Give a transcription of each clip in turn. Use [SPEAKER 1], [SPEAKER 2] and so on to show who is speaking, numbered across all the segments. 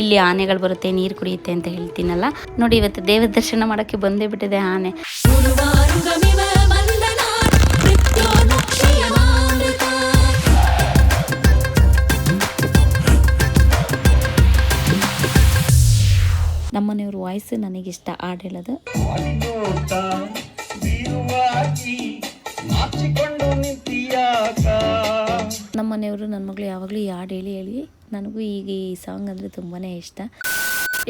[SPEAKER 1] ಇಲ್ಲಿ ಆನೆಗಳು ಬರುತ್ತೆ, ನೀರು ಕುಡಿಯುತ್ತೆ ಅಂತ ಹೇಳ್ತೀನಲ್ಲ. ನೋಡಿ, ಇವತ್ತು ದೇವರ ದರ್ಶನ ಮಾಡೋಕ್ಕೆ ಬಂದೇ ಬಿಟ್ಟಿದೆ ಆನೆ. ನಮ್ಮನೆಯವ್ರ ವಾಯ್ಸ್ ನನಗಿಷ್ಟ, ಹಾಡು ಹೇಳೋದು. ನಮ್ಮನೆಯವರು ನನ್ನ ಮಗಳು ಯಾವಾಗಲೂ ಈ ಹಾಡು ಹೇಳಿ ಹೇಳಿ ನನಗೂ ಈಗ ಈ ಸಾಂಗ್ ಅಂದರೆ ತುಂಬಾ ಇಷ್ಟ.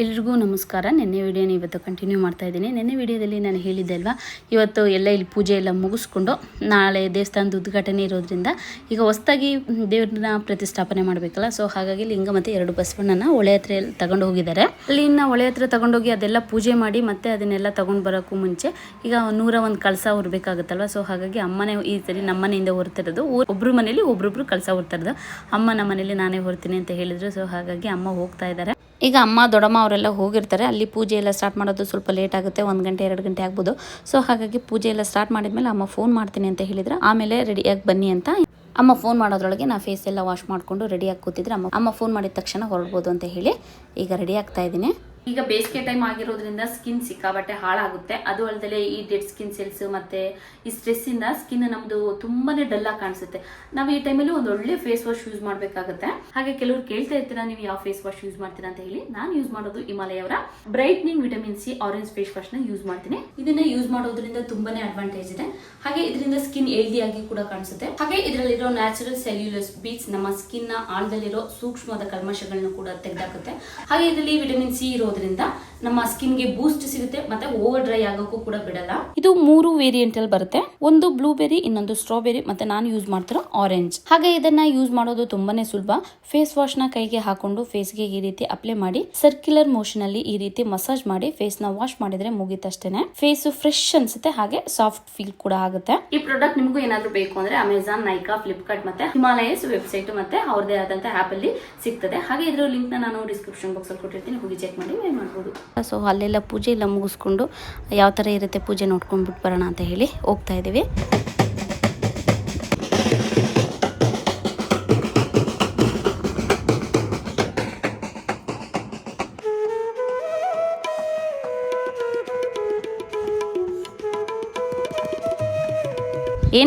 [SPEAKER 1] ಎಲ್ರಿಗೂ ನಮಸ್ಕಾರ. ನಿನ್ನೆ ವಿಡಿಯೋನ ಇವತ್ತು ಕಂಟಿನ್ಯೂ ಮಾಡ್ತಾ ಇದ್ದೀನಿ. ನಿನ್ನೆ ವಿಡಿಯೋದಲ್ಲಿ ನಾನು ಹೇಳಿದ್ದೆ ಅಲ್ವಾ, ಇವತ್ತು ಎಲ್ಲ ಇಲ್ಲಿ ಪೂಜೆ ಎಲ್ಲ ಮುಗಿಸ್ಕೊಂಡು ನಾಳೆ ದೇವಸ್ಥಾನದ ಉದ್ಘಾಟನೆ ಇರೋದ್ರಿಂದ ಈಗ ಹೊಸದಾಗಿ ದೇವ್ರನ್ನ ಪ್ರತಿಷ್ಠಾಪನೆ ಮಾಡಬೇಕಲ್ಲ. ಸೊ ಹಾಗಾಗಿ ಲಿಂಗ ಮತ್ತು 2 ಬಸವಣ್ಣನ ಹೊಳೆ ಹತ್ರ ತಗೊಂಡು ಹೋಗಿದ್ದಾರೆ. ಅಲ್ಲಿನ ಹೊಳೆ ಹತ್ರ ತಗೊಂಡೋಗಿ ಅದೆಲ್ಲ ಪೂಜೆ ಮಾಡಿ ಮತ್ತೆ ಅದನ್ನೆಲ್ಲ ತಗೊಂಡು ಬರೋಕ್ಕೂ ಮುಂಚೆ ಈಗ 101 ಕಳಸ ಹೊರಬೇಕಾಗುತ್ತಲ್ವ. ಸೊ ಹಾಗಾಗಿ ಅಮ್ಮನೇ ಈ ಸರಿ ನಮ್ಮ ಮನೆಯಿಂದ ಹೊರ್ತಿರೋದು. ಒಬ್ಬರು ಮನೇಲಿ ಒಬ್ರೊಬ್ರು ಕಳಸ ಹೊರ್ತಿರೋದು. ಅಮ್ಮ ನಮ್ಮ ಮನೇಲಿ ನಾನೇ ಹೊರ್ತೀನಿ ಅಂತ ಹೇಳಿದ್ರು. ಸೊ ಹಾಗಾಗಿ ಅಮ್ಮ ಹೋಗ್ತಾ ಇದ್ದಾರೆ. ಈಗ ಅಮ್ಮ ದೊಡ್ಡಮ್ಮ ಅವರೆಲ್ಲ ಹೋಗಿರ್ತಾರೆ. ಅಲ್ಲಿ ಪೂಜೆ ಎಲ್ಲ ಸ್ಟಾರ್ಟ್ ಮಾಡೋದು ಸ್ವಲ್ಪ ಲೇಟ್ ಆಗುತ್ತೆ, 1 ಗಂಟೆ 2 ಗಂಟೆ ಆಗ್ಬೋದು. ಸೊ ಹಾಗಾಗಿ ಪೂಜೆ ಎಲ್ಲ ಸ್ಟಾರ್ಟ್ ಮಾಡಿದ್ಮೇಲೆ ಅಮ್ಮ ಫೋನ್ ಮಾಡ್ತೀನಿ ಅಂತ ಹೇಳಿದ್ರೆ ಆಮೇಲೆ ರೆಡಿಯಾಗಿ ಬನ್ನಿ ಅಂತ. ಅಮ್ಮ ಫೋನ್ ಮಾಡೋದ್ರೊಳಗೆ ನಾ ಫೇಸ್ ಎಲ್ಲ ವಾಶ್ ಮಾಡಿಕೊಂಡು ರೆಡಿಯಾಗಿ ಕೂತಿದ್ರೆ ಅಮ್ಮ ಫೋನ್ ಮಾಡಿದ ತಕ್ಷಣ ಹೊರಡ್ಬೋದು ಅಂತ ಹೇಳಿ ಈಗ ರೆಡಿ ಆಗ್ತಾ ಇದ್ದೀನಿ. ಈಗ ಬೇಸಿಗೆ ಟೈಮ್ ಆಗಿರೋದ್ರಿಂದ ಸ್ಕಿನ್ ಸಿಕ್ಕಾಬಟ್ಟೆ ಹಾಳಾಗುತ್ತೆ. ಅದು ಅಲ್ಲದೆ ಈ ಡೆಡ್ ಸ್ಕಿನ್ ಸೆಲ್ಸ್ ಮತ್ತೆ ಈ ಸ್ಟ್ರೆಸ್ ಇಂದ ಸ್ಕಿನ್ ನಮ್ದು ತುಂಬಾನೇ ಡಲ್ ಆಗಿ ಕಾಣಿಸುತ್ತೆ. ನಾವು ಈ ಟೈಮಲ್ಲಿ ಒಂದು ಒಳ್ಳೆ ಫೇಸ್ ವಾಶ್ ಯೂಸ್ ಮಾಡಬೇಕಾಗುತ್ತೆ. ಹಾಗೆ ಕೆಲವರು ಕೇಳ್ತಾ ಇರ್ತೀರಾ, ನೀವು ಯಾವ ಫೇಸ್ ವಾಶ್ ಯೂಸ್ ಮಾಡ್ತೀರಾ ಅಂತ ಹೇಳಿ. ನಾನು ಯೂಸ್ ಮಾಡೋದು ಹಿಮಾಲಯ ಅವರ brightening vitamin C orange face wash ನ ಯೂಸ್ ಮಾಡ್ತೀನಿ. ಇದನ್ನ ಯೂಸ್ ಮಾಡೋದ್ರಿಂದ ತುಂಬಾನೇ ಅಡ್ವಾಂಟೇಜ್ ಇದೆ. ಹಾಗೆ ಇದರಿಂದ ಸ್ಕಿನ್ ಹೆಲ್ದಿ ಆಗಿ ಕೂಡ ಕಾಣಿಸುತ್ತೆ. ಹಾಗೆ ಇದರಲ್ಲಿರೋ ನ್ಯಾಚುರಲ್ ಸೆಲ್ಯುಲೋಸ್ ಬೀಟ್ಸ್ ನಮ್ಮ ಸ್ಕಿನ್ ನ ಆಳದಲ್ಲಿರೋ ಸೂಕ್ಷ್ಮವಾದ ಕಲ್ಮಶಗಳನ್ನು ಕೂಡ ತೆಗೆದಾಕುತ್ತೆ. ಹಾಗೆ ಇದರಲ್ಲಿ ವಿಟಮಿನ್ ಸಿ ಇರೋದ್ರಿಂದ ನಮ್ಮ ಸ್ಕಿನ್ ಗೆ ಬೂಸ್ಟ್ ಸಿಗುತ್ತೆ ಮತ್ತೆ ಓವರ್ ಡ್ರೈ ಆಗೋಕ್ಕೂ ಕೂಡ ಬಿಡಲ್ಲ. ಇದು 3 ವೇರಿಯಂಟ್ ಅಲ್ಲಿ ಬರುತ್ತೆ. ಒಂದು ಬ್ಲೂಬೆರಿ, ಇನ್ನೊಂದು ಸ್ಟ್ರಾಬೆರಿ, ಮತ್ತೆ ನಾನು ಯೂಸ್ ಮಾಡ್ತಿರೋ ಆರೆಂಜ್. ಹಾಗೆ ಇದನ್ನ ಯೂಸ್ ಮಾಡೋದು ತುಂಬಾನೇ ಸುಲಭ. ಫೇಸ್ ವಾಶ್ ನ ಕೈಗೆ ಹಾಕೊಂಡು ಫೇಸ್ ಗೆ ಈ ರೀತಿ ಅಪ್ಲೈ ಮಾಡಿ ಸರ್ಕ್ಯುಲರ್ ಮೋಷನ್ ಅಲ್ಲಿ ಈ ರೀತಿ ಮಸಾಜ್ ಮಾಡಿ ಫೇಸ್ ನ ವಾಶ್ ಮಾಡಿದ್ರೆ ಮುಗಿತಷ್ಟೇನೆ. ಫೇಸ್ ಫ್ರೆಶ್ ಅನ್ಸುತ್ತೆ, ಹಾಗೆ ಸಾಫ್ಟ್ ಫೀಲ್ ಕೂಡ ಆಗುತ್ತೆ. ಈ ಪ್ರಾಡಕ್ಟ್ ನಿಮಗೂ ಏನಾದ್ರು ಬೇಕು ಅಂದ್ರೆ ಅಮೆಜಾನ್, ನೈಕಾ, ಫ್ಲಿಪ್ಕಾರ್ಟ್ ಮತ್ತೆ ಹಿಮಾಲಯಸ್ ವೆಬ್ಸೈಟ್ ಮತ್ತೆ ಅವ್ರದೇ ಆದಂತ ಆಪ್ ಅಲ್ಲಿ ಸಿಗ್ತದೆ. ಹಾಗೆ ಇದ್ರ ಲಿಂಕ್ ನಾನು ಡಿಸ್ಕ್ರಿಪ್ಷನ್ ಬಾಕ್ಸ್ ಅಲ್ಲಿ ಕೊಟ್ಟಿರ್ತೀನಿ, ಹೋಗಿ ಚೆಕ್ ಮಾಡಿ ಮಾಡ್ಬೋದು. ಸೊ ಅಲ್ಲೆಲ್ಲ ಪೂಜೆ ಎಲ್ಲ ಮುಗಿಸ್ಕೊಂಡು ಯಾವ ತರ ಇರುತ್ತೆ ಪೂಜೆ ನೋಡ್ಕೊಂಡ್ಬಿಟ್ಟು ಬರೋಣ ಅಂತ ಹೇಳಿ ಹೋಗ್ತಾ ಇದೀವಿ.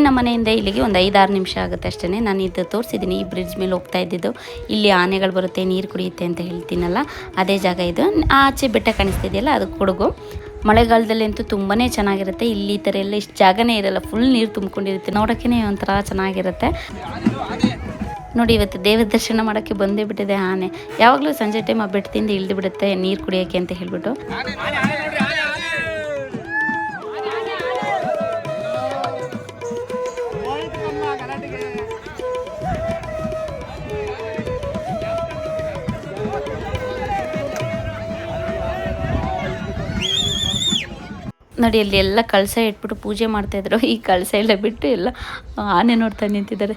[SPEAKER 1] ನಮ್ಮ ಮನೆಯಿಂದ ಇಲ್ಲಿಗೆ ಒಂದು 5-6 ನಿಮಿಷ ಆಗುತ್ತೆ ಅಷ್ಟೇ. ನಾನು ಇದು ತೋರಿಸಿದ್ದೀನಿ, ಈ ಬ್ರಿಡ್ಜ್ ಮೇಲೆ ಹೋಗ್ತಾ ಇದ್ದಿದ್ದು. ಇಲ್ಲಿ ಆನೆಗಳು ಬರುತ್ತೆ, ನೀರು ಕುಡಿಯುತ್ತೆ ಅಂತ ಹೇಳ್ತೀನಲ್ಲ, ಅದೇ ಜಾಗ ಇದು. ಆಚೆ ಬೆಟ್ಟ ಕಾಣಿಸ್ತಿದೆಯಲ್ಲ, ಅದು ಕೊಡಗು. ಮಳೆಗಾಲದಲ್ಲಿ ಅಂತೂ ತುಂಬಾ ಚೆನ್ನಾಗಿರುತ್ತೆ. ಇಲ್ಲಿ ಈ ಥರ ಎಲ್ಲ ಇಷ್ಟು ಜಾಗನೇ ಇರಲ್ಲ, ಫುಲ್ ನೀರು ತುಂಬಿಕೊಂಡಿರುತ್ತೆ. ನೋಡೋಕ್ಕೇ ಒಂಥರ ಚೆನ್ನಾಗಿರುತ್ತೆ. ನೋಡಿ, ಇವತ್ತು ದೇವರ ದರ್ಶನ ಮಾಡೋಕ್ಕೆ ಬಂದೇ ಬಿಟ್ಟಿದೆ ಆನೆ. ಯಾವಾಗಲೂ ಸಂಜೆ ಟೈಮ್ ಆ ಬೆಟ್ಟದಿಂದ ಇಳಿದು ಬಿಡುತ್ತೆ ನೀರು ಕುಡಿಯೋಕ್ಕೆ ಅಂತ ಹೇಳ್ಬಿಟ್ಟು. ನೋಡಿ, ಅಲ್ಲಿ ಎಲ್ಲ ಕಳಸ ಇಟ್ಬಿಟ್ಟು ಪೂಜೆ ಮಾಡ್ತಾ ಇದ್ರು. ಈ ಕಳಸ ಎಲ್ಲ ಬಿಟ್ಟು ಎಲ್ಲ ಆನೆ ನೋಡ್ತಾ ನಿಂತಿದ್ದಾರೆ.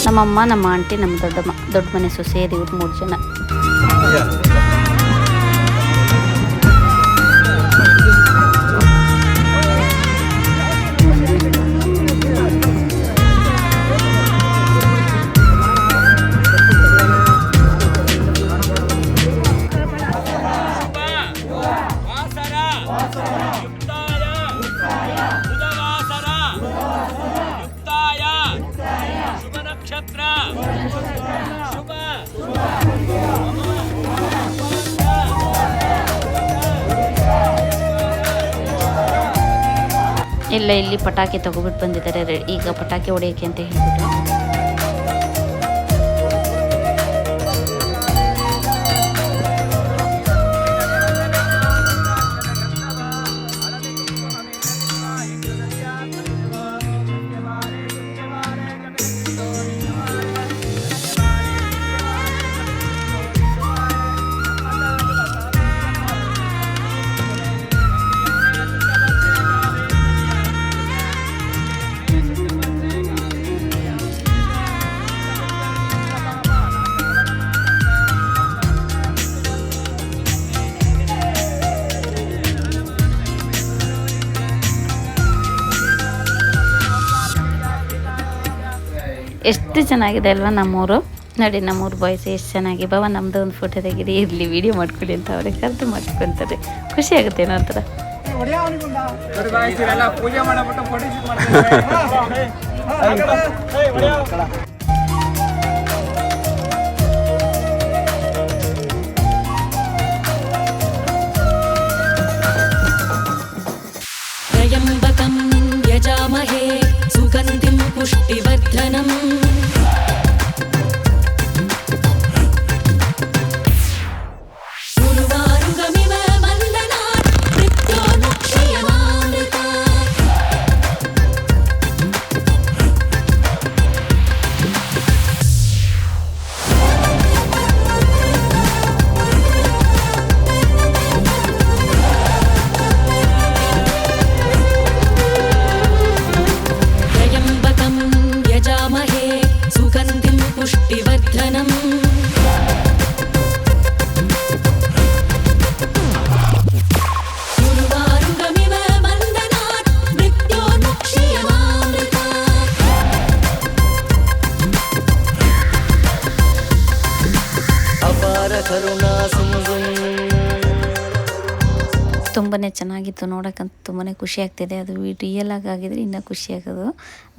[SPEAKER 1] ನಮ್ಮಮ್ಮ, ನಮ್ಮ ಆಂಟಿ, ನಮ್ಮ ದೊಡ್ಡ ಮನೆ ಸೊಸೆಯರು, ಇವ್ರು 3 ಜನ. ಎಲ್ಲ ಇಲ್ಲಿ ಪಟಾಕಿ ತಗೋಬಿಟ್ಟು ಬಂದಿದ್ದಾರೆ, ಈಗ ಪಟಾಕಿ ಹೊಡೆಯೋಕ್ಕೆ ಅಂತ ಹೇಳ್ಬಿಟ್ಟು. ಎಷ್ಟು ಚೆನ್ನಾಗಿದೆ ಅಲ್ವಾ ನಮ್ಮೂರು. ನೋಡಿ ನಮ್ಮೂರು ಬಾಯ್ಸ್ ಎಷ್ಟು ಚೆನ್ನಾಗಿ ಬಾವ ನಮ್ಮದು ಒಂದು ಫೋಟೋ ತೆಗೀರಿ, ಇರಲಿ ವೀಡಿಯೋ ಮಾಡ್ಕೊಳ್ಳಿ ಅಂತ ಅವ್ರಿಗೆ ಕರೆದು ಮಾಡ್ಕೊತಾರೆ. ಖುಷಿ ಆಗುತ್ತೆ ಏನೋ ಒಂಥರ.
[SPEAKER 2] ಪೂಜೆ ಮಾಡಬಿಟ್ಟು ಫೋಟೋ ಶೂಟ್ ಮಾಡ್ತಾರೆ.
[SPEAKER 3] त्र्यम्बकं यजामहे सुगन्धिं पुष्टिवर्धनम् उर्वारुकमिव मन्दनात् मृत्योर्मुक्षयमामृतात् त्र्यम्बकं यजामहे सुगन्धिं पुष्टिवर्धनम् उर्वारुकमिव मन्दनात् मृत्योर्मुक्षयमामृतात्
[SPEAKER 4] ಅಪಾರ ಕರುಣಾ ಸಿಂಧು
[SPEAKER 1] ತುಂಬಾ ಚೆನ್ನಾಗಿತ್ತು ನೋಡೋಕ್ಕಂತ ತುಂಬಾ ಖುಷಿ ಆಗ್ತಿದೆ. ಅದು ರಿಯಲ್ ಆಗಿದ್ರೆ ಇನ್ನೂ ಖುಷಿ ಆಗೋದು.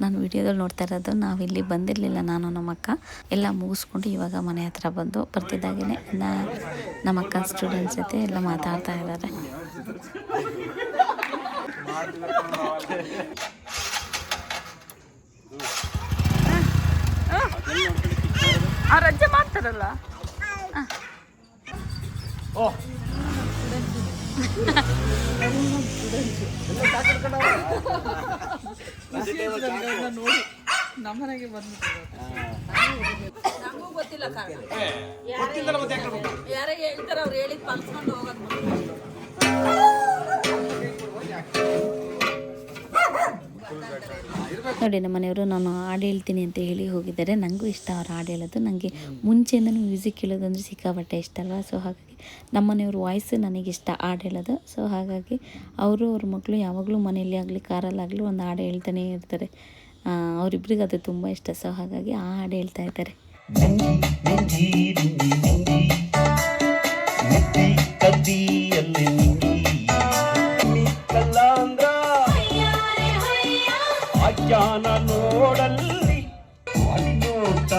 [SPEAKER 1] ನಾನು ವಿಡಿಯೋದಲ್ಲಿ ನೋಡ್ತಾ ಇರೋದು, ನಾವಿಲ್ಲಿ ಬಂದಿರಲಿಲ್ಲ, ನಾನು ನಮ್ಮ ಅಕ್ಕ ಎಲ್ಲ ಮುಗಿಸ್ಕೊಂಡು ಇವಾಗ ಮನೆ ಹತ್ರ ಬಂದು ಬರ್ತಿದ್ದಾಗೇ ನಮ್ಮ ಅಕ್ಕ ಸ್ಟೂಡೆಂಟ್ಸ್ ಜೊತೆ ಎಲ್ಲ ಮಾತಾಡ್ತಾ ಇದ್ದಾರೆ. ರಜೆ ಮಾಡ್ತಾರಲ್ಲ. ನೋಡಿ ನಮ್ಮ ಮನೆಯವರು ನಾನು ಹಾಡು ಹೇಳ್ತೀನಿ ಅಂತ ಹೇಳಿ ಹೋಗಿದ್ದಾರೆ. ನನಗೂ ಇಷ್ಟ ಅವ್ರು ಹಾಡು ಹೇಳೋದು. ನನಗೆ ಮುಂಚೆಯಿಂದನೂ ಮ್ಯೂಸಿಕ್ ಕೇಳೋದಂದರೆ ಸಿಕ್ಕಾಪಟ್ಟೆ ಇಷ್ಟ ಅಲ್ವಾ. ಸೊ ಹಾಗಾಗಿ ನಮ್ಮ ಮನೆಯವ್ರ ವಾಯ್ಸು ನನಗಿಷ್ಟ ಹಾಡು ಹೇಳೋದು. ಸೊ ಹಾಗಾಗಿ ಅವರು ಅವ್ರ ಮಕ್ಕಳು ಯಾವಾಗಲೂ ಮನೆಯಲ್ಲಿ ಆಗಲಿ ಕಾರಲ್ಲಾಗಲಿ ಒಂದು ಹಾಡು ಹೇಳ್ತಾನೆ ಇರ್ತಾರೆ. ಅವರಿಬ್ರಿಗೆ ಅದು ತುಂಬ ಇಷ್ಟ. ಸೊ ಹಾಗಾಗಿ ಆ ಹಾಡು ಹೇಳ್ತಾ ಇದ್ದಾರೆ.
[SPEAKER 4] ಜ್ಞಾನ ನೋಡಲ್ಲಿ ನೋಟ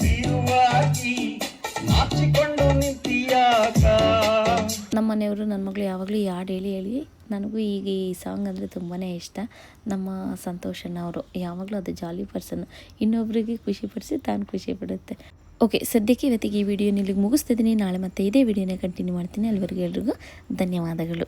[SPEAKER 4] ಬೀರುವಾಗಿ ನಾಚಿಕೊಂಡು ನಿಂತಿಯಾಗ.
[SPEAKER 1] ನಮ್ಮ ಮನೆಯವರು ನನ್ನ ಮಗಳು ಯಾವಾಗಲೂ ಈ ಹಾಡು ಹೇಳಿ ಹೇಳಿ ನನಗೂ ಈಗ ಈ ಸಾಂಗ್ ಅಂದರೆ ತುಂಬಾ ಇಷ್ಟ. ನಮ್ಮ ಸಂತೋಷನ ಅವರು ಯಾವಾಗಲೂ ಅದು ಜಾಲಿ ಪರ್ಸನ್, ಇನ್ನೊಬ್ಬರಿಗೆ ಖುಷಿಪಡಿಸಿ ತಾನು ಖುಷಿ ಪಡುತ್ತೆ. ಓಕೆ, ಸದ್ಯಕ್ಕೆ ಇವತ್ತಿಗೆ ಈ ವಿಡಿಯೋನ ಇಲ್ಲಿಗೆ ಮುಗಿಸ್ತಿದ್ದೀನಿ. ನಾಳೆ ಮತ್ತೆ ಇದೇ ವಿಡಿಯೋನ ಕಂಟಿನ್ಯೂ ಮಾಡ್ತೀನಿ. ಅಲ್ಲಿವರೆಗೂ ಎಲ್ರಿಗೂ ಧನ್ಯವಾದಗಳು.